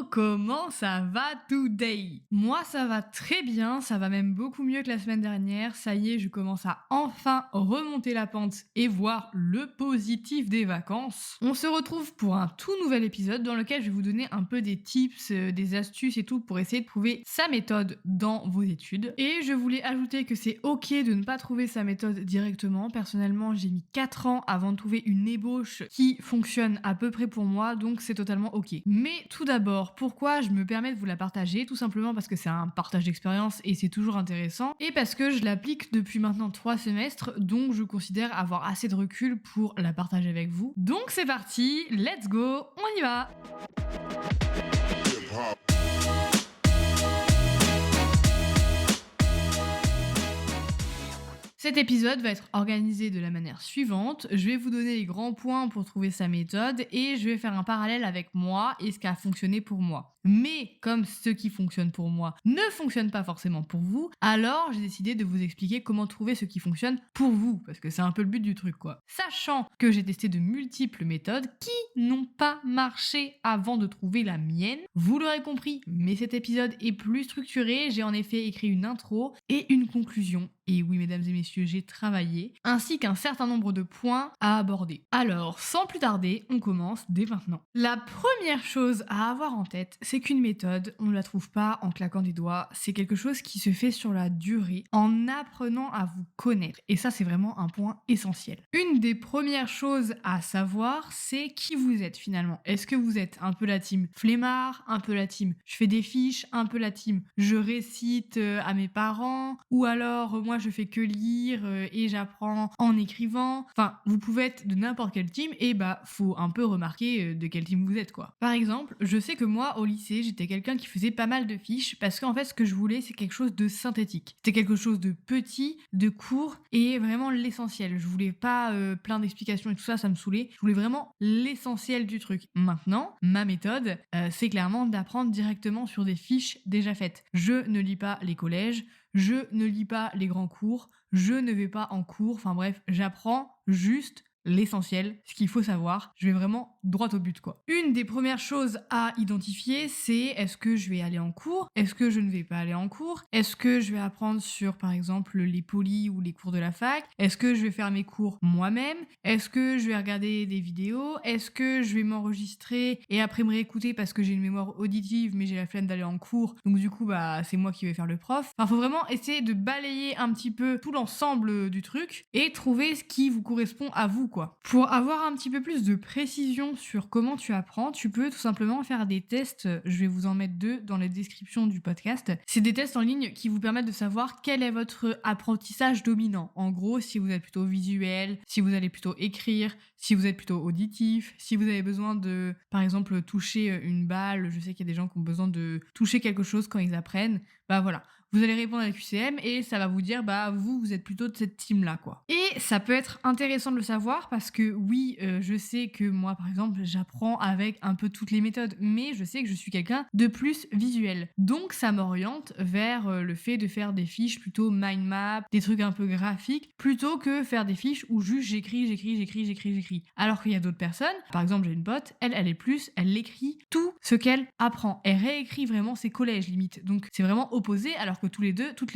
comment ça va today? Moi ça va très bien, ça va même beaucoup mieux que la semaine dernière. Ça y est, je commence à enfin remonter la pente et voir le positif des vacances. On se retrouve pour un tout nouvel épisode dans lequel je vais vous donner un peu des tips, des astuces et tout pour essayer de trouver sa méthode dans vos études. Et je voulais ajouter que c'est ok de ne pas trouver sa méthode directement. Personnellement, j'ai mis 4 ans avant de trouver une ébauche qui fonctionne à peu près pour moi, donc c'est totalement ok. Mais tout d'abord, pourquoi je me permets de vous la partager? Tout simplement parce que c'est un partage d'expérience et c'est toujours intéressant, et parce que je l'applique depuis maintenant 3 semestres, donc je considère avoir assez de recul pour la partager avec vous. Donc c'est parti, let's go, on y va! Cet épisode va être organisé de la manière suivante. Je vais vous donner les grands points pour trouver sa méthode et je vais faire un parallèle avec moi et ce qui a fonctionné pour moi. Mais comme ce qui fonctionne pour moi ne fonctionne pas forcément pour vous, alors j'ai décidé de vous expliquer comment trouver ce qui fonctionne pour vous, parce que c'est un peu le but du truc quoi. Sachant que j'ai testé de multiples méthodes qui n'ont pas marché avant de trouver la mienne, vous l'aurez compris, mais cet épisode est plus structuré, j'ai en effet écrit une intro et une conclusion. Et oui, mesdames et messieurs, j'ai travaillé, ainsi qu'un certain nombre de points à aborder. Alors, sans plus tarder, on commence dès maintenant. La première chose à avoir en tête, c'est qu'une méthode, on ne la trouve pas en claquant des doigts, c'est quelque chose qui se fait sur la durée, en apprenant à vous connaître. Et ça, c'est vraiment un point essentiel. Une des premières choses à savoir, c'est qui vous êtes finalement. Est-ce que vous êtes un peu la team flemmard, un peu la team je fais des fiches, un peu la team je récite à mes parents, ou alors moi je fais que lire et j'apprends en écrivant. Enfin, vous pouvez être de n'importe quel team et faut un peu remarquer de quel team vous êtes quoi. Par exemple, je sais que moi au lycée, j'étais quelqu'un qui faisait pas mal de fiches parce qu'en fait ce que je voulais c'est quelque chose de synthétique. C'était quelque chose de petit, de court et vraiment l'essentiel. Je voulais pas plein d'explications et tout ça, ça me saoulait. Je voulais vraiment l'essentiel du truc. Maintenant, ma méthode, c'est clairement d'apprendre directement sur des fiches déjà faites. Je ne lis pas les collèges, je ne lis pas les grands cours, je ne vais pas en cours, enfin bref, j'apprends juste l'essentiel, ce qu'il faut savoir. Je vais vraiment droit au but quoi. Une des premières choses à identifier, c'est est-ce que je vais aller en cours? Est-ce que je ne vais pas aller en cours? Est-ce que je vais apprendre sur par exemple les polys ou les cours de la fac? Est-ce que je vais faire mes cours moi-même? Est-ce que je vais regarder des vidéos? Est-ce que je vais m'enregistrer et après me réécouter parce que j'ai une mémoire auditive mais j'ai la flemme d'aller en cours, donc du coup c'est moi qui vais faire le prof. Enfin, faut vraiment essayer de balayer un petit peu tout l'ensemble du truc et trouver ce qui vous correspond à vous quoi. Pour avoir un petit peu plus de précision sur comment tu apprends, tu peux tout simplement faire des tests. Je vais vous en mettre 2 dans la description du podcast. C'est des tests en ligne qui vous permettent de savoir quel est votre apprentissage dominant. En gros, si vous êtes plutôt visuel, si vous allez plutôt écrire, si vous êtes plutôt auditif, si vous avez besoin de, par exemple, toucher une balle. Je sais qu'il y a des gens qui ont besoin de toucher quelque chose quand ils apprennent. Voilà. Vous allez répondre à la QCM et ça va vous dire, vous êtes plutôt de cette team-là, quoi. Et ça peut être intéressant de le savoir parce que oui, je sais que moi, par exemple, j'apprends avec un peu toutes les méthodes, mais je sais que je suis quelqu'un de plus visuel. Donc, ça m'oriente vers le fait de faire des fiches plutôt mind map, des trucs un peu graphiques, plutôt que faire des fiches où juste j'écris. Alors qu'il y a d'autres personnes, par exemple, j'ai une pote, elle est plus, elle écrit tout ce qu'elle apprend. Elle réécrit vraiment ses collèges, limite. Donc, c'est vraiment opposé, alors que toutes les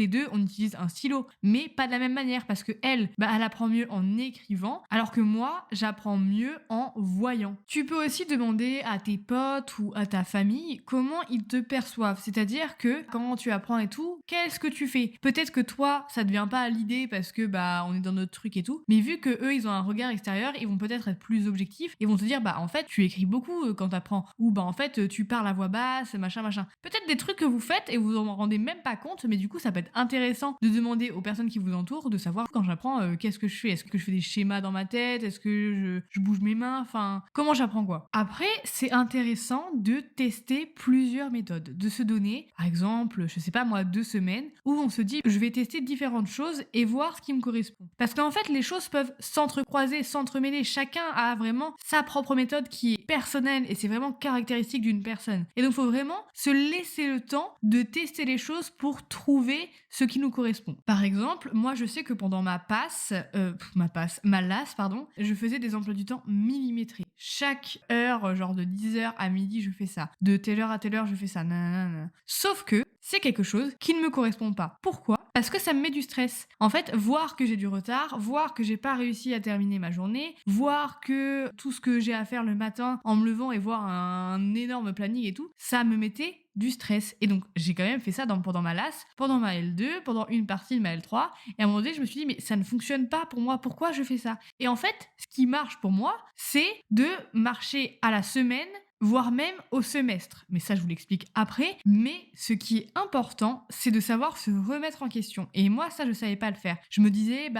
deux, on utilise un stylo, mais pas de la même manière parce que elle apprend mieux en écrivant, alors que moi, j'apprends mieux en voyant. Tu peux aussi demander à tes potes ou à ta famille comment ils te perçoivent, c'est-à-dire que quand tu apprends et tout, qu'est-ce que tu fais? Peut-être que toi, ça te vient pas à l'idée parce que on est dans notre truc et tout, mais vu que eux, ils ont un regard extérieur, ils vont peut-être être plus objectifs et vont te dire en fait, tu écris beaucoup quand t'apprends, ou en fait, tu parles à voix basse, machin. Peut-être des trucs que vous faites et vous en rendez même pas compte, mais du coup ça peut être intéressant de demander aux personnes qui vous entourent de savoir quand j'apprends qu'est-ce que je fais. Est-ce que je fais des schémas dans ma tête? Est-ce que je bouge mes mains? Enfin, comment j'apprends quoi? Après, c'est intéressant de tester plusieurs méthodes, de se donner par exemple, je sais pas moi, 2 semaines où on se dit je vais tester différentes choses et voir ce qui me correspond. Parce qu'en fait les choses peuvent s'entrecroiser, s'entremêler, chacun a vraiment sa propre méthode qui est personnelle et c'est vraiment caractéristique d'une personne. Et donc faut vraiment se laisser le temps de tester les choses pour pour trouver ce qui nous correspond. Par exemple, moi je sais que pendant ma LAS, pardon, je faisais des emplois du temps millimétrés. Chaque heure, genre de 10h à midi, je fais ça. De telle heure à telle heure, je fais ça. Nanana. Sauf que c'est quelque chose qui ne me correspond pas. Pourquoi? Parce que ça me met du stress. En fait, voir que j'ai du retard, voir que j'ai pas réussi à terminer ma journée, voir que tout ce que j'ai à faire le matin en me levant et voir un énorme planning et tout, ça me mettait du stress. Et donc, j'ai quand même fait ça pendant ma LAS, pendant ma L2, pendant une partie de ma L3. Et à un moment donné, je me suis dit, mais ça ne fonctionne pas pour moi. Pourquoi je fais ça? Et en fait, ce qui marche pour moi, c'est de marcher à la semaine, voire même au semestre. Mais ça, je vous l'explique après. Mais ce qui est important, c'est de savoir se remettre en question. Et moi, ça, je savais pas le faire. Je me disais,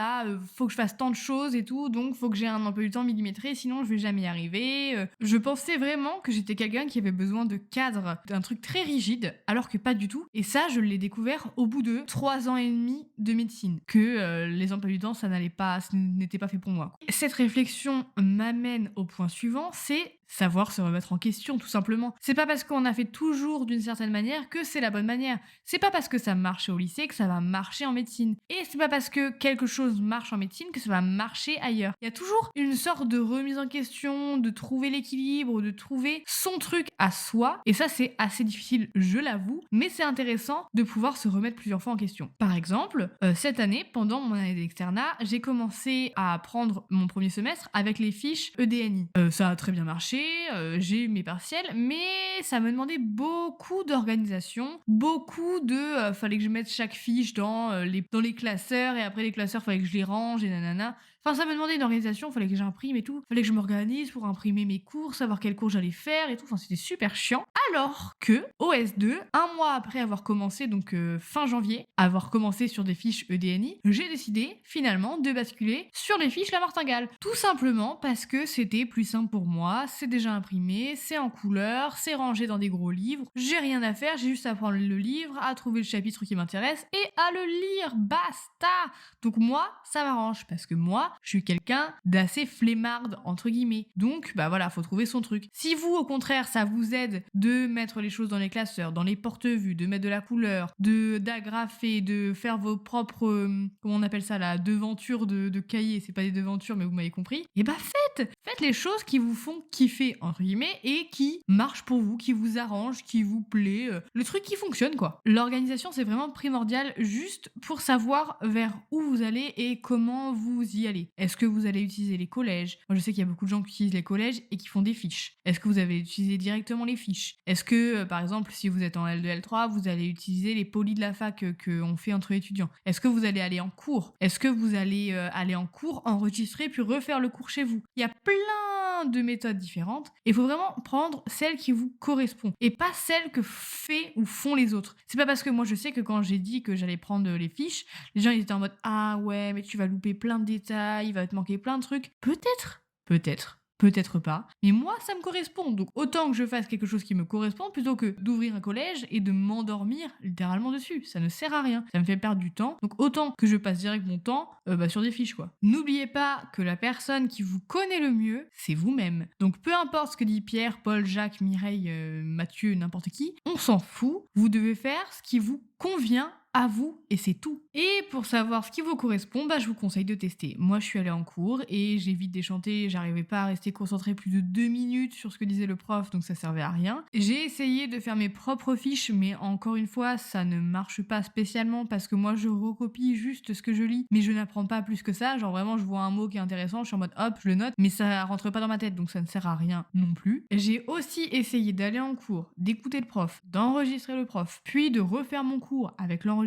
faut que je fasse tant de choses et tout, donc faut que j'ai un emploi du temps millimétré, sinon je vais jamais y arriver. Je pensais vraiment que j'étais quelqu'un qui avait besoin de cadre, d'un truc très rigide, alors que pas du tout. Et ça, je l'ai découvert au bout de 3 ans et demi de médecine, que les emplois du temps, ce n'était pas fait pour moi. Cette réflexion m'amène au point suivant, c'est savoir se remettre en question, tout simplement. C'est pas parce qu'on a fait toujours d'une certaine manière que c'est la bonne manière. C'est pas parce que ça marchait au lycée que ça va marcher en médecine. Et c'est pas parce que quelque chose marche en médecine que ça va marcher ailleurs. Il y a toujours une sorte de remise en question, de trouver l'équilibre, de trouver son truc à soi. Et ça, c'est assez difficile, je l'avoue, mais c'est intéressant de pouvoir se remettre plusieurs fois en question. Par exemple, cette année, pendant mon année d'externat, j'ai commencé à prendre mon premier semestre avec les fiches EDNI. Ça a très bien marché, j'ai eu mes partiels, mais ça me demandait beaucoup d'organisation, beaucoup de... fallait que je mette chaque fiche dans les classeurs, et après les classeurs, fallait que je les range, et nanana. Enfin, ça me demandait une organisation, fallait que j'imprime et tout. Fallait que je m'organise pour imprimer mes cours, savoir quels cours j'allais faire et tout. Enfin, c'était super chiant. Alors que, au S2, un mois après avoir commencé, donc fin janvier, avoir commencé sur des fiches EDNI, j'ai décidé finalement de basculer sur les fiches La Martingale. Tout simplement parce que c'était plus simple pour moi, c'est déjà imprimé, c'est en couleur, c'est rangé dans des gros livres, j'ai rien à faire, j'ai juste à prendre le livre, à trouver le chapitre qui m'intéresse et à le lire, basta. Donc moi, ça m'arrange parce que moi, je suis quelqu'un d'assez flemmarde, entre guillemets. Donc, voilà, faut trouver son truc. Si vous, au contraire, ça vous aide de mettre les choses dans les classeurs, dans les porte-vues, de mettre de la couleur, d'agrafer, de faire vos propres, comment on appelle ça, la devanture de cahier, c'est pas des devantures, mais vous m'avez compris, et faites les choses qui vous font kiffer, entre guillemets, et qui marchent pour vous, qui vous arrangent, qui vous plaît, le truc qui fonctionne, quoi. L'organisation, c'est vraiment primordial, juste pour savoir vers où vous allez et comment vous y allez. Est-ce que vous allez utiliser les collèges? Moi, je sais qu'il y a beaucoup de gens qui utilisent les collèges et qui font des fiches. Est-ce que vous avez utilisé directement les fiches? Est-ce que, par exemple, si vous êtes en L2, L3, vous allez utiliser les polis de la fac qu'on fait entre étudiants? Est-ce que vous allez aller en cours? Est-ce que vous allez aller en cours, enregistrer, puis refaire le cours chez vous? Il y a plein de méthodes différentes et il faut vraiment prendre celle qui vous correspond et pas celle que fait ou font les autres. C'est pas parce que moi je sais que quand j'ai dit que j'allais prendre les fiches, les gens ils étaient en mode ah ouais mais tu vas louper plein de détails, il va te manquer plein de trucs. Peut-être pas, mais moi ça me correspond, donc autant que je fasse quelque chose qui me correspond plutôt que d'ouvrir un collège et de m'endormir littéralement dessus, ça ne sert à rien, ça me fait perdre du temps, donc autant que je passe direct mon temps sur des fiches quoi. N'oubliez pas que la personne qui vous connaît le mieux, c'est vous-même, donc peu importe ce que dit Pierre, Paul, Jacques, Mireille, Mathieu, n'importe qui, on s'en fout, vous devez faire ce qui vous convient à vous et c'est tout. Et pour savoir ce qui vous correspond, je vous conseille de tester. Moi, je suis allée en cours et j'ai vite déchanté, j'arrivais pas à rester concentrée plus de 2 minutes sur ce que disait le prof, donc ça servait à rien. J'ai essayé de faire mes propres fiches, mais encore une fois, ça ne marche pas spécialement parce que moi, je recopie juste ce que je lis, mais je n'apprends pas plus que ça. Genre vraiment, je vois un mot qui est intéressant, je suis en mode hop, je le note, mais ça rentre pas dans ma tête, donc ça ne sert à rien non plus. J'ai aussi essayé d'aller en cours, d'écouter le prof, d'enregistrer le prof, puis de refaire mon cours avec l'enregistrement.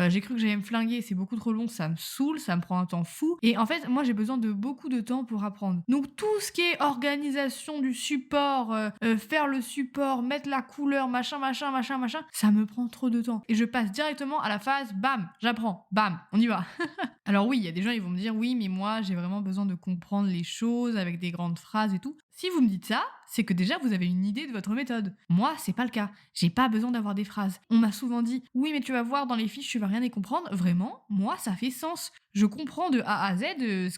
J'ai cru que j'allais me flinguer, c'est beaucoup trop long, ça me saoule, ça me prend un temps fou. Et en fait, moi j'ai besoin de beaucoup de temps pour apprendre. Donc tout ce qui est organisation du support, faire le support, mettre la couleur, machin, ça me prend trop de temps. Et je passe directement à la phase, bam, j'apprends, bam, on y va. Alors oui, il y a des gens, ils vont me dire, oui, mais moi j'ai vraiment besoin de comprendre les choses avec des grandes phrases et tout. Si vous me dites ça, c'est que déjà vous avez une idée de votre méthode. Moi, c'est pas le cas. J'ai pas besoin d'avoir des phrases. On m'a souvent dit oui, mais tu vas voir dans les fiches, tu vas rien y comprendre. Vraiment, moi, ça fait sens. Je comprends de A à Z ce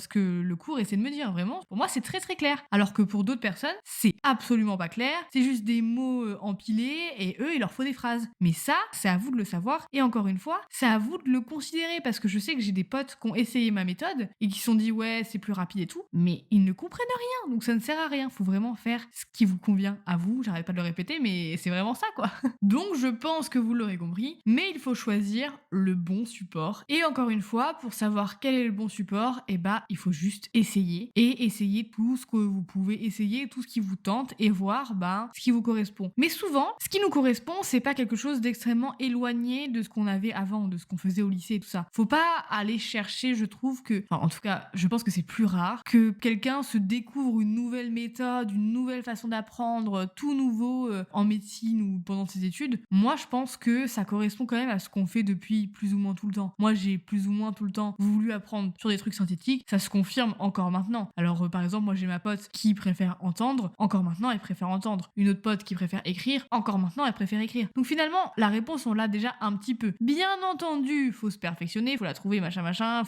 que le cours essaie de me dire. Vraiment, pour moi, c'est très très clair. Alors que pour d'autres personnes, c'est absolument pas clair. C'est juste des mots empilés et eux, il leur faut des phrases. Mais ça, c'est à vous de le savoir. Et encore une fois, c'est à vous de le considérer parce que je sais que j'ai des potes qui ont essayé ma méthode et qui se sont dit ouais, c'est plus rapide et tout, mais ils ne comprennent rien. Donc ça ne sert à rien. Faut vraiment faire ce qui vous convient à vous. J'arrête pas de le répéter, mais c'est vraiment ça quoi. Donc je pense que vous l'aurez compris, mais il faut choisir le bon support. Et encore une fois, pour savoir quel est le bon support, il faut juste essayer et essayer tout ce que vous pouvez essayer, tout ce qui vous tente et voir ce qui vous correspond. Mais souvent, ce qui nous correspond, c'est pas quelque chose d'extrêmement éloigné de ce qu'on avait avant, de ce qu'on faisait au lycée et tout ça. Faut pas aller chercher, je trouve que, enfin, en tout cas, je pense que c'est plus rare que quelqu'un se découvre une nouvelle méthode, une nouvelle façon d'apprendre, tout nouveau en médecine ou pendant ses études. Moi, je pense que ça correspond quand même à ce qu'on fait depuis plus ou moins tout le temps. Moi, j'ai plus ou moins tout le temps voulu apprendre sur des trucs synthétiques, ça se confirme encore maintenant. Alors, par exemple, moi, j'ai ma pote qui préfère entendre, encore maintenant, elle préfère entendre. Une autre pote qui préfère écrire, encore maintenant, elle préfère écrire. Donc finalement, la réponse, on l'a déjà un petit peu. Bien entendu, faut se perfectionner, faut la trouver, machin,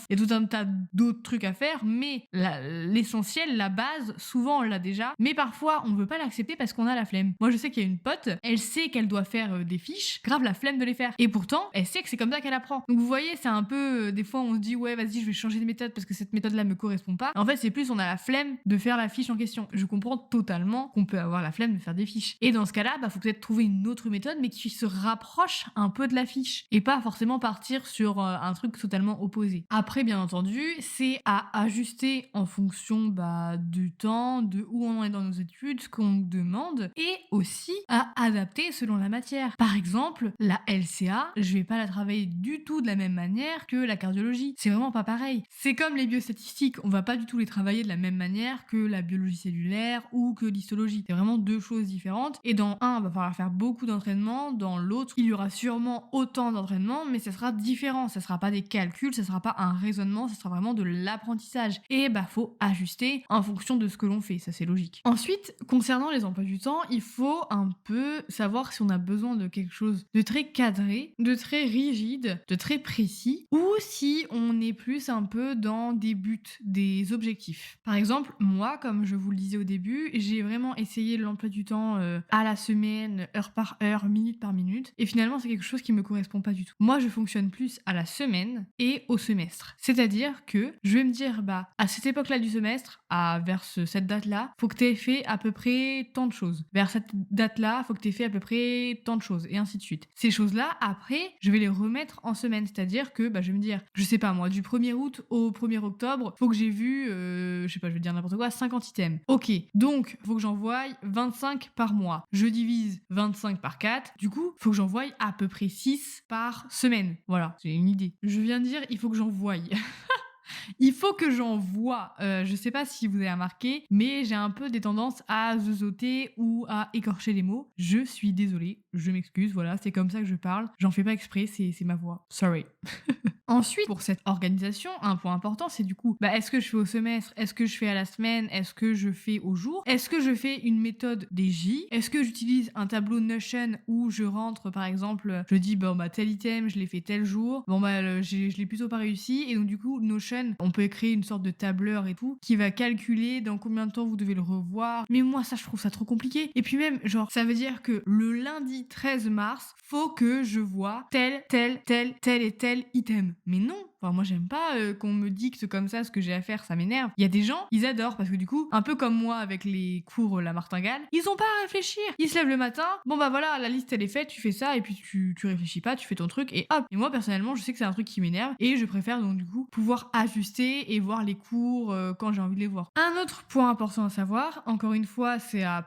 il y a tout un tas d'autres trucs à faire, mais l'essentiel, la base, souvent, on l'a déjà. Mais parfois, on veut pas l'accepter parce qu'on a la flemme. Moi, je sais qu'il y a une pote, elle sait qu'elle doit faire des fiches, grave la flemme de les faire. Et pourtant, elle sait que c'est comme ça qu'elle apprend. Donc vous voyez, c'est un peu, des fois, on se dit, ouais, vas-y, je vais changer de méthode parce que cette méthode-là me correspond pas. En fait, c'est plus, on a la flemme de faire la fiche en question. Je comprends totalement qu'on peut avoir la flemme de faire des fiches. Et dans ce cas-là, faut peut-être trouver une autre méthode, mais qui se rapproche un peu de la fiche. Et pas forcément partir sur un truc totalement opposé. Après, bien entendu, c'est à ajuster en fonction du temps, de où on est dans nos études, ce qu'on nous demande, et aussi à adapter selon la matière. Par exemple, la LCA, je vais pas la travailler du tout de la même manière que la cardiologie. C'est vraiment pas pareil. C'est comme les biostatistiques, on va pas du tout les travailler de la même manière que la biologie cellulaire ou que l'histologie. C'est vraiment deux choses différentes. Et dans un, il va falloir faire beaucoup d'entraînement, dans l'autre, il y aura sûrement autant d'entraînement, mais ça sera différent. Ça sera pas des calculs, ça sera pas un raisonnement, ça sera vraiment de l'apprentissage. Et faut ajuster en fonction de ce que l'on fait, ça c'est logique. Ensuite, concernant les emplois du temps, il faut un peu savoir si on a besoin de quelque chose de très cadré, de très rigide, de très précis, ou si on est plus un peu dans des buts, des objectifs. Par exemple, moi, comme je vous le disais au début, j'ai vraiment essayé l'emploi du temps à la semaine, heure par heure, minute par minute, et finalement c'est quelque chose qui me correspond pas du tout. Moi, je fonctionne plus à la semaine et au semestre. C'est-à-dire que je vais me dire, à cette époque-là du semestre, vers cette date-là, faut que tu aies fait à peu près tant de choses. Vers cette date-là, faut que tu aies fait à peu près tant de choses, et ainsi de suite. Ces choses-là, après, je vais les remettre en semaine, c'est-à-dire que je vais me dire, je sais pas moi, du 1er août au 1er octobre, faut que j'ai vu, je sais pas, je vais dire n'importe quoi, 50 items. Ok, donc, faut que j'envoie 25 par mois. Je divise 25 par 4, du coup, faut que j'envoie à peu près 6 par semaine. Voilà, j'ai une idée. Je viens de dire, il faut que j'envoie. Il faut que j'en vois. Je sais pas si vous avez remarqué, mais j'ai un peu des tendances à zeuzoter ou à écorcher les mots. Je suis désolée, je m'excuse, voilà, c'est comme ça que je parle. J'en fais pas exprès, c'est ma voix. Sorry. Ensuite, pour cette organisation, un point important, c'est du coup, est-ce que je fais au semestre? Est-ce que je fais à la semaine? Est-ce que je fais au jour? Est-ce que je fais une méthode des J? Est-ce que j'utilise un tableau Notion où je rentre, par exemple, je dis, tel item, je l'ai fait tel jour. Je l'ai plutôt pas réussi. Et donc, du coup, Notion, on peut créer une sorte de tableur et tout, qui va calculer dans combien de temps vous devez le revoir. Mais moi, ça, je trouve ça trop compliqué. Et puis même, ça veut dire que le lundi 13 mars, faut que je vois tel et tel item. Mais non, moi j'aime pas qu'on me dicte comme ça ce que j'ai à faire, ça m'énerve. Il y a des gens, ils adorent parce que du coup, un peu comme moi avec les cours la martingale, ils ont pas à réfléchir. Ils se lèvent le matin, voilà, la liste elle est faite, tu fais ça et puis tu réfléchis pas, tu fais ton truc et hop. Et moi personnellement, je sais que c'est un truc qui m'énerve et je préfère donc du coup pouvoir ajuster et voir les cours quand j'ai envie de les voir. Un autre point important à savoir, encore une fois,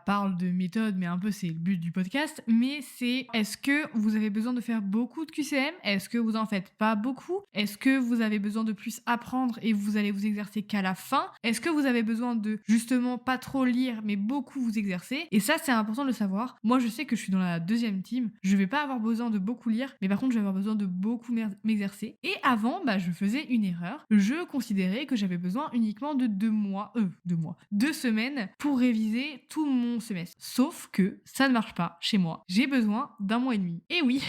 parle de méthode, mais un peu c'est le but du podcast, mais c'est est-ce que vous avez besoin de faire beaucoup de QCM? Est-ce que vous en faites pas beaucoup? Est-ce que vous avez besoin de plus apprendre et vous allez vous exercer qu'à la fin? Est-ce que vous avez besoin de justement pas trop lire mais beaucoup vous exercer? Et ça, c'est important de le savoir. Moi, je sais que je suis dans la deuxième team. Je vais pas avoir besoin de beaucoup lire, mais par contre, je vais avoir besoin de beaucoup m'exercer. Et avant, je faisais une erreur. Je considérais que j'avais besoin uniquement de 2 semaines pour réviser tout mon semestre. Sauf que ça ne marche pas chez moi. J'ai besoin d'un mois et demi. Et oui,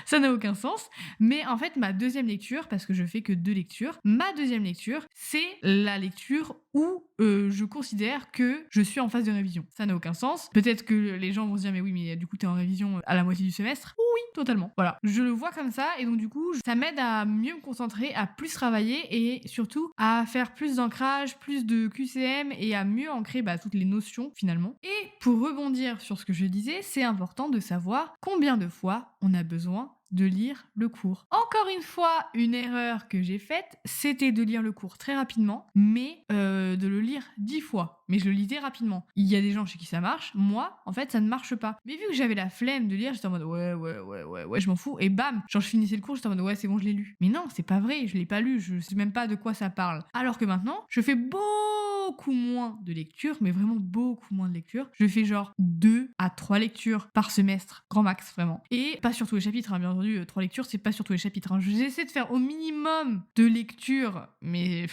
ça n'a aucun sens. Mais en fait, ma deuxième lecture, parce que je fais que 2 lectures, ma deuxième lecture, c'est la lecture où je considère que je suis en phase de révision. Ça n'a aucun sens. Peut-être que les gens vont se dire, mais oui, mais du coup, t'es en révision à la moitié du semestre. Oui, totalement. Voilà. Je le vois comme ça, et donc du coup, ça m'aide à mieux me concentrer, à plus travailler, et surtout à faire plus d'ancrage, plus de QCM, et à mieux ancrer toutes les notions, finalement. Et pour rebondir sur ce que je disais, c'est important de savoir combien de fois on a besoin de lire le cours. Encore une fois, une erreur que j'ai faite, c'était de lire le cours très rapidement, mais de le lire 10 fois. Mais je le lisais rapidement. Il y a des gens chez qui ça marche, moi, en fait, ça ne marche pas. Mais vu que j'avais la flemme de lire, j'étais en mode ouais, je m'en fous, et bam, genre je finissais le cours, j'étais en mode ouais, c'est bon, je l'ai lu. Mais non, c'est pas vrai, je l'ai pas lu, je sais même pas de quoi ça parle. Alors que maintenant, je fais beaucoup moins de lectures, mais vraiment beaucoup moins de lectures. Je fais genre 2 à 3 lectures par semestre, grand max, vraiment. Et pas sur tous les chapitres, hein, bien entendu, 3 lectures, c'est pas sur tous les chapitres. Hein. J'essaie de faire au minimum de lectures, mais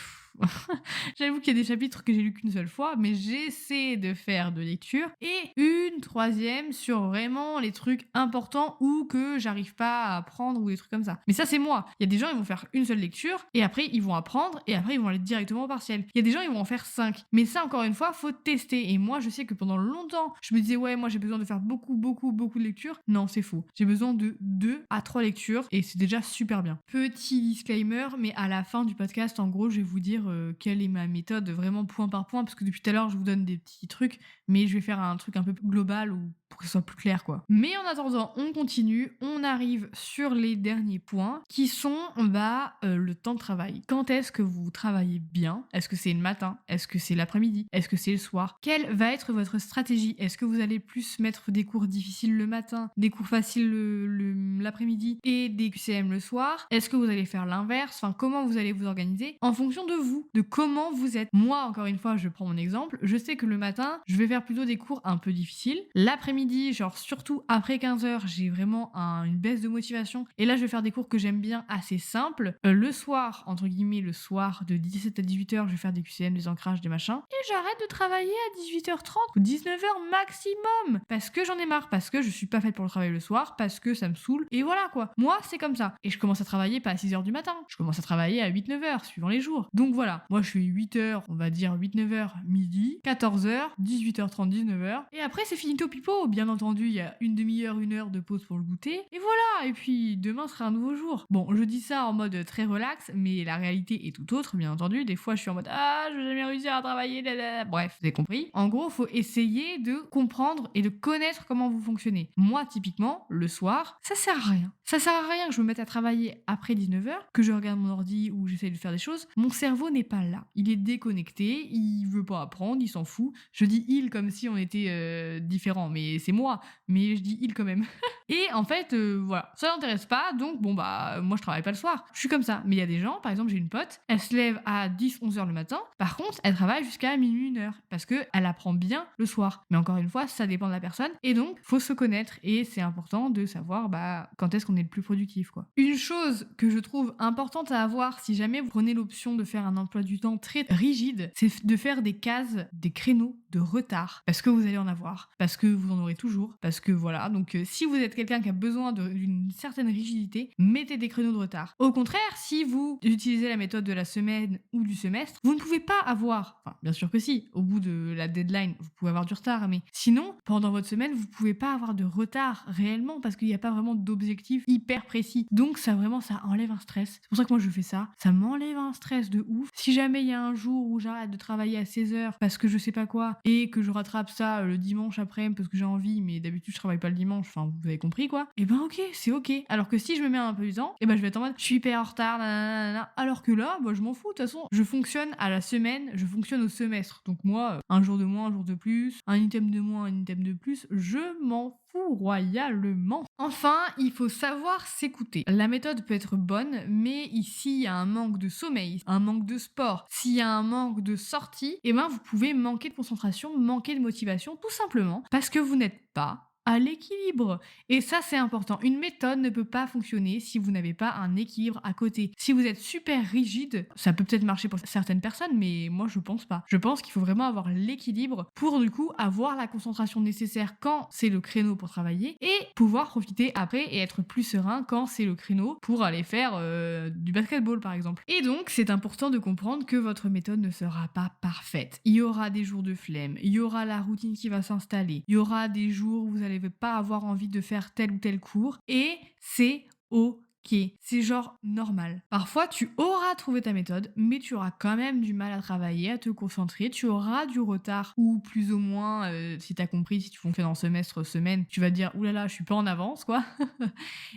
j'avoue qu'il y a des chapitres que j'ai lus qu'une seule fois, mais j'essaie de faire de lecture. Et une troisième sur vraiment les trucs importants ou que j'arrive pas à apprendre ou des trucs comme ça. Mais ça, c'est moi. Il y a des gens, ils vont faire une seule lecture et après, ils vont apprendre et après, ils vont aller directement au partiel. Il y a des gens, ils vont en faire 5. Mais ça, encore une fois, faut tester. Et moi, je sais que pendant longtemps, je me disais, ouais, moi, j'ai besoin de faire beaucoup de lectures. Non, c'est faux. J'ai besoin de 2 à 3 lectures et c'est déjà super bien. Petit disclaimer, mais à la fin du podcast, en gros, je vais vous dire quelle est ma méthode vraiment point par point, parce que depuis tout à l'heure, je vous donne des petits trucs, mais je vais faire un truc un peu plus global ou pour que ce soit plus clair, quoi. Mais en attendant, on continue, on arrive sur les derniers points qui sont le temps de travail. Quand est-ce que vous travaillez bien? Est-ce que c'est le matin? Est-ce que c'est l'après-midi? Est-ce que c'est le soir? Quelle va être votre stratégie? Est-ce que vous allez plus mettre des cours difficiles le matin, des cours faciles l'après-midi et des QCM le soir? Est-ce que vous allez faire l'inverse? Enfin, comment vous allez vous organiser en fonction de vous, de comment vous êtes? Moi, encore une fois, je prends mon exemple. Je sais que le matin, je vais faire plutôt des cours un peu difficiles. L'après-midi, genre surtout après 15h, j'ai vraiment une baisse de motivation. Et là, je vais faire des cours que j'aime bien, assez simples. Le soir, entre guillemets, le soir de 17 à 18h, je vais faire des QCM, des ancrages, des machins. Et j'arrête de travailler à 18h30 ou 19h maximum. Parce que j'en ai marre, parce que je suis pas faite pour le travail le soir, parce que ça me saoule. Et voilà quoi. Moi, c'est comme ça. Et je commence à travailler pas à 6h du matin. Je commence à travailler à 8-9h, suivant les jours. Donc voilà. Moi, je suis 8h, on va dire 8-9h, midi, 14h, 18h30, 19h. Et après, c'est finito pipo. Bien entendu, il y a une demi-heure, 1 heure de pause pour le goûter. Et voilà. Et puis, demain sera un nouveau jour. Bon, je dis ça en mode très relax, mais la réalité est tout autre, bien entendu. Des fois, je suis en mode je vais jamais réussir à travailler. Bref, vous avez compris. En gros, faut essayer de comprendre et de connaître comment vous fonctionnez. Moi, typiquement, le soir, ça sert à rien. Ça sert à rien que je me mette à travailler après 19h, que je regarde mon ordi ou j'essaye de faire des choses. Mon cerveau n'est pas là. Il est déconnecté, il veut pas apprendre, il s'en fout. Je dis il comme si on était différents, mais c'est moi. Mais je dis il quand même. Et en fait, voilà, ça l'intéresse pas, donc moi je travaille pas le soir. Je suis comme ça. Mais il y a des gens, par exemple, j'ai une pote, elle se lève à 10-11h le matin. Par contre, elle travaille jusqu'à minuit, 1h, parce qu'elle apprend bien le soir. Mais encore une fois, ça dépend de la personne. Et donc, faut se connaître et c'est important de savoir quand est-ce qu'on est le plus productif, quoi. Une chose que je trouve importante à avoir si jamais vous prenez l'option de faire un emploi du temps très rigide, c'est de faire des cases, des créneaux de retard. Parce que vous allez en avoir. Parce que vous en aurez toujours. Parce que voilà. Donc, si vous êtes quelqu'un qui a besoin d'une certaine rigidité, mettez des créneaux de retard. Au contraire, si vous utilisez la méthode de la semaine ou du semestre, vous ne pouvez pas avoir, enfin, bien sûr que si, au bout de la deadline, vous pouvez avoir du retard, mais sinon, pendant votre semaine, vous pouvez pas avoir de retard réellement parce qu'il n'y a pas vraiment d'objectif hyper précis. Donc, ça enlève un stress. C'est pour ça que moi, je fais ça. Ça m'enlève un stress de ouf Si jamais il y a un jour où j'arrête de travailler à 16h parce que je sais pas quoi et que je rattrape ça le dimanche après-midi parce que j'ai envie, mais d'habitude je travaille pas le dimanche, enfin vous avez compris quoi, et ben ok, c'est ok. Alors que si je me mets un peu du temps, et ben je vais être en mode je suis hyper en retard, nanana. Alors que là, bah, je m'en fous, de toute façon, je fonctionne à la semaine, je fonctionne au semestre. Donc moi, un jour de moins, un jour de plus, un item de moins, un item de plus, je m'en fous royalement. Enfin, il faut savoir s'écouter. La méthode peut être bonne, mais ici, il y a un manque de sommeil, un manque de sport, s'il y a un manque de sortie, et ben vous pouvez manquer de concentration, manquer de motivation, tout simplement parce que vous n'êtes pas à l'équilibre. Et ça, c'est important. Une méthode ne peut pas fonctionner si vous n'avez pas un équilibre à côté. Si vous êtes super rigide, ça peut peut-être marcher pour certaines personnes, mais moi, je pense pas. Je pense qu'il faut vraiment avoir l'équilibre pour, du coup, avoir la concentration nécessaire quand c'est le créneau pour travailler et pouvoir profiter après et être plus serein quand c'est le créneau pour aller faire du basketball, par exemple. Et donc, c'est important de comprendre que votre méthode ne sera pas parfaite. Il y aura des jours de flemme, il y aura la routine qui va s'installer, il y aura des jours où vous allez pas avoir envie de faire tel ou tel cours et c'est ok. C'est genre normal. Parfois, tu auras trouvé ta méthode, mais tu auras quand même du mal à travailler, à te concentrer. Tu auras du retard ou plus ou moins, si t'as compris, si tu fonctionnes en semestre, semaine, tu vas te dire oulala, je suis pas en avance, quoi.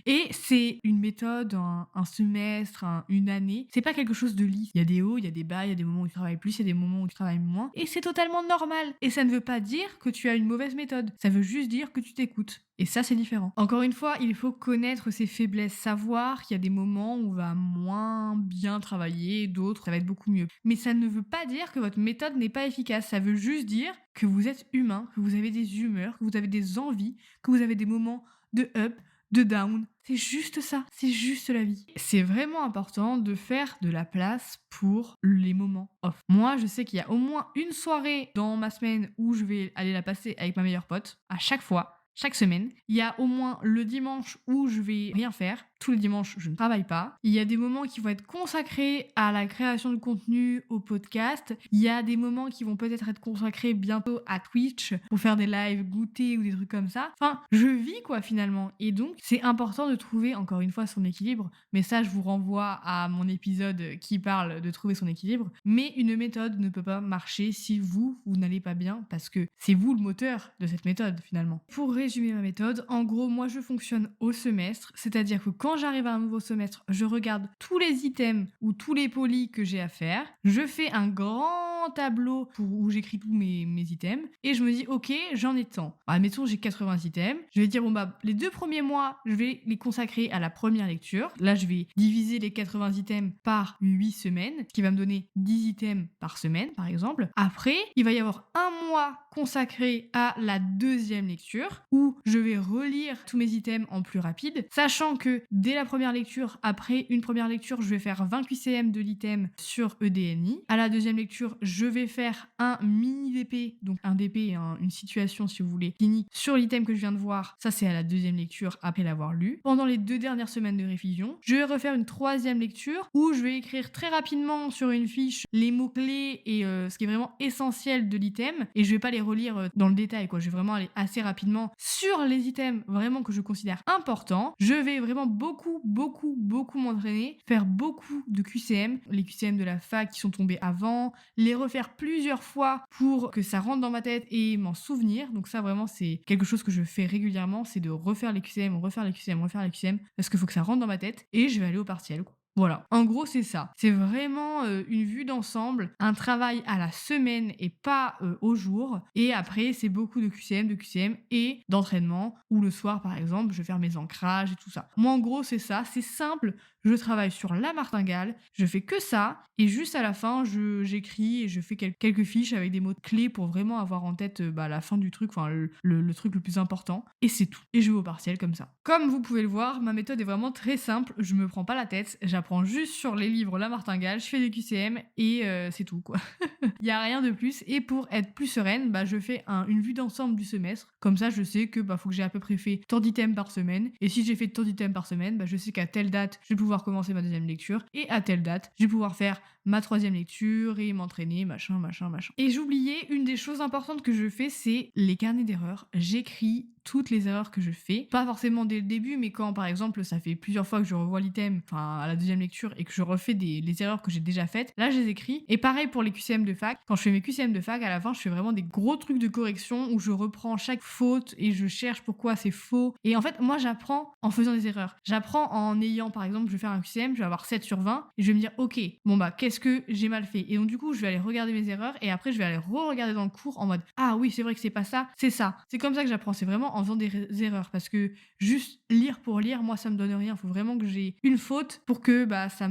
Et c'est une méthode, un semestre, une année. C'est pas quelque chose de lisse. Il y a des hauts, il y a des bas, il y a des moments où tu travailles plus, il y a des moments où tu travailles moins. Et c'est totalement normal. Et ça ne veut pas dire que tu as une mauvaise méthode. Ça veut juste dire que tu t'écoutes. Et ça, c'est différent. Encore une fois, il faut connaître ses faiblesses, savoir qu'il y a des moments où on va moins bien travailler, d'autres, ça va être beaucoup mieux. Mais ça ne veut pas dire que votre méthode n'est pas efficace. Ça veut juste dire que vous êtes humain, que vous avez des humeurs, que vous avez des envies, que vous avez des moments de up, de down. C'est juste ça, c'est juste la vie. C'est vraiment important de faire de la place pour les moments off. Moi, je sais qu'il y a au moins une soirée dans ma semaine où je vais aller la passer avec ma meilleure pote, à chaque fois. Chaque semaine. Il y a au moins le dimanche où je vais rien faire. Tous les dimanches, je ne travaille pas. Il y a des moments qui vont être consacrés à la création de contenu, au podcast. Il y a des moments qui vont peut-être être consacrés bientôt à Twitch pour faire des lives goûter ou des trucs comme ça. Enfin, je vis quoi finalement. Et donc, c'est important de trouver encore une fois son équilibre. Mais ça, je vous renvoie à mon épisode qui parle de trouver son équilibre. Mais une méthode ne peut pas marcher si vous n'allez pas bien parce que c'est vous le moteur de cette méthode finalement. Pour résumer ma méthode, en gros, moi je fonctionne au semestre, c'est-à-dire que quand j'arrive à un nouveau semestre, je regarde tous les items ou tous les polis que j'ai à faire, je fais un grand tableau où j'écris tous mes items et je me dis ok, j'en ai tant. Admettons j'ai 80 items, je vais dire bon bah les 2 premiers mois, je vais les consacrer à la première lecture. Là, je vais diviser les 80 items par 8 semaines, ce qui va me donner 10 items par semaine par exemple. Après, il va y avoir un mois consacré à la deuxième lecture où je vais relire tous mes items en plus rapide, sachant que dès la première lecture, après une première lecture, je vais faire 20 QCM de l'item sur EDNI. À la deuxième lecture, je vais faire un mini DP, donc un DP, une situation si vous voulez, clinique sur l'item que je viens de voir. Ça, c'est à la deuxième lecture après l'avoir lu. Pendant les 2 dernières semaines de révision, je vais refaire une troisième lecture où je vais écrire très rapidement sur une fiche les mots-clés et ce qui est vraiment essentiel de l'item et je vais pas les relire dans le détail, quoi. Je vais vraiment aller assez rapidement sur les items vraiment que je considère importants. Je vais vraiment beaucoup m'entraîner, faire beaucoup de QCM, les QCM de la fac qui sont tombés avant, les refaire plusieurs fois pour que ça rentre dans ma tête et m'en souvenir. Donc ça vraiment c'est quelque chose que je fais régulièrement, c'est de refaire les QCM, parce qu'il faut que ça rentre dans ma tête et je vais aller au partiel, quoi. Voilà, en gros c'est ça. C'est vraiment une vue d'ensemble, un travail à la semaine et pas au jour. Et après c'est beaucoup de QCM et d'entraînement où le soir par exemple je vais faire mes ancrages et tout ça. Moi en gros c'est ça, c'est simple. Je travaille sur la martingale, je fais que ça et juste à la fin j'écris et je fais quelques fiches avec des mots clés pour vraiment avoir en tête la fin du truc, enfin le truc le plus important et c'est tout. Et je vais au partiel comme ça. Comme vous pouvez le voir, ma méthode est vraiment très simple, je me prends pas la tête, j'apprends juste sur les livres la martingale, je fais des QCM et c'est tout quoi. Il y a rien de plus et pour être plus sereine, je fais une vue d'ensemble du semestre. Comme ça je sais que faut que j'ai à peu près fait tant d'items par semaine et si j'ai fait tant d'items par semaine, je sais qu'à telle date, je vais pouvoir commencer ma deuxième lecture et à telle date, je vais pouvoir faire ma troisième lecture et m'entraîner, machin. Et j'oubliais, une des choses importantes que je fais, c'est les carnets d'erreurs. J'écris toutes les erreurs que je fais. Pas forcément dès le début, mais quand, par exemple, ça fait plusieurs fois que je revois l'item, enfin, à la deuxième troisième lecture et que je refais les erreurs que j'ai déjà faites, là je les écris. Et pareil pour les QCM de fac. Quand je fais mes QCM de fac, à la fin, je fais vraiment des gros trucs de correction où je reprends chaque faute et je cherche pourquoi c'est faux. Et en fait, moi, j'apprends en faisant des erreurs. J'apprends en ayant, par exemple, je vais faire un QCM, je vais avoir 7 sur 20 et je vais me dire, ok, bon bah, qu'est-ce que j'ai mal fait? Et donc, du coup, je vais aller regarder mes erreurs et après, je vais aller re-regarder dans le cours en mode, ah oui, c'est vrai que c'est pas ça, c'est ça. C'est comme ça que j'apprends. C'est vraiment en faisant des erreurs parce que juste lire pour lire, moi, ça me donne rien. Il faut vraiment que j'ai une faute pour que bah, ça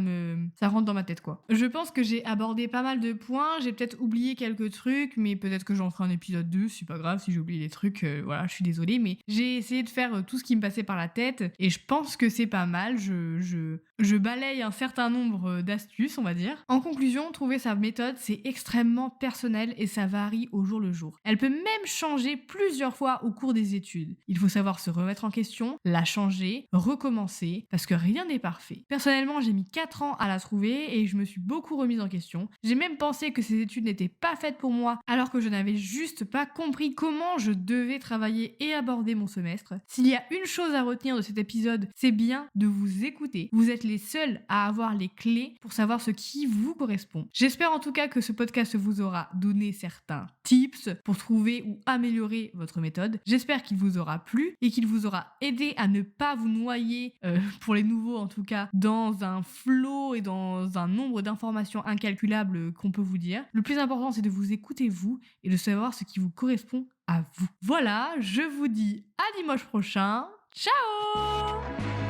rentre dans ma tête, quoi. Je pense que j'ai abordé pas mal de points. J'ai peut-être oublié quelques trucs, mais peut-être que j'en ferai un épisode 2. C'est pas grave si j'ai oublié des trucs. Voilà, je suis désolée, mais j'ai essayé de faire tout ce qui me passait par la tête et je pense que c'est pas mal. Je balaye un certain nombre d'astuces, on va dire. En conclusion, trouver sa méthode, c'est extrêmement personnel et ça varie au jour le jour. Elle peut même changer plusieurs fois au cours des études. Il faut savoir se remettre en question, la changer, recommencer, parce que rien n'est parfait. Personnellement, j'ai mis 4 ans à la trouver et je me suis beaucoup remise en question. J'ai même pensé que ces études n'étaient pas faites pour moi, alors que je n'avais juste pas compris comment je devais travailler et aborder mon semestre. S'il y a une chose à retenir de cet épisode, c'est bien de vous écouter. Vous êtes les seuls à avoir les clés pour savoir ce qui vous correspond. J'espère en tout cas que ce podcast vous aura donné certains tips pour trouver ou améliorer votre méthode. J'espère qu'il vous aura plu et qu'il vous aura aidé à ne pas vous noyer, pour les nouveaux en tout cas, dans un flot et dans un nombre d'informations incalculables qu'on peut vous dire. Le plus important, c'est de vous écouter vous et de savoir ce qui vous correspond à vous. Voilà, je vous dis à dimanche prochain. Ciao!